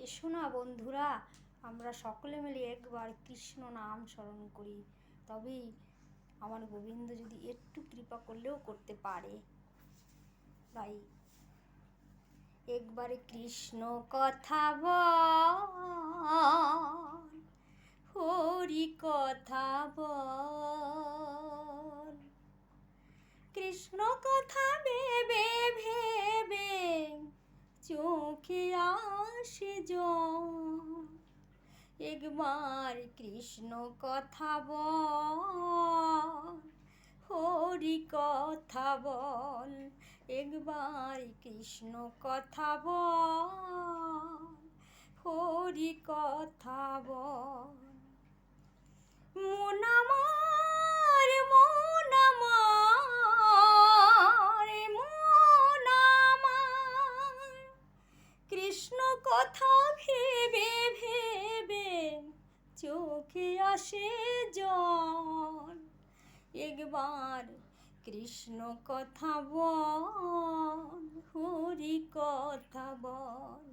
এসো না বন্ধুরা, আমরা সকলে মিলে একবার কৃষ্ণ নাম স্মরণ করি, তবেই আমার গোবিন্দ যদি একটু কৃপা করলেও করতে পারে। তাই একবারে কৃষ্ণ কথা বল, হরি কথা বল, কৃষ্ণ কথা ভেবে ভেবে চোখে আসে জল। একবার কৃষ্ণ কথা বল, হরি কথা বল, একবার কৃষ্ণ কথা বল, হরি কথা বল। মন আমার, মন আমার, মন আমার, কৃষ্ণ কথা ভেবে ভেবে চোখে আসে জল। একবার কৃষ্ণ কথা বল, হরি কথা বল।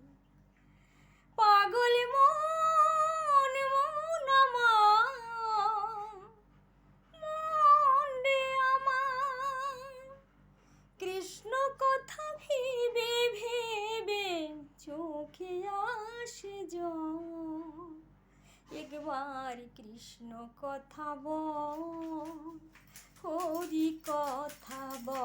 পাগল মন, মন আমার, মন রে আমার, কৃষ্ণ কথা ভেবে ভেবে চোখে আসে জল। একবার কৃষ্ণ কথা বল, হরি কথা বল।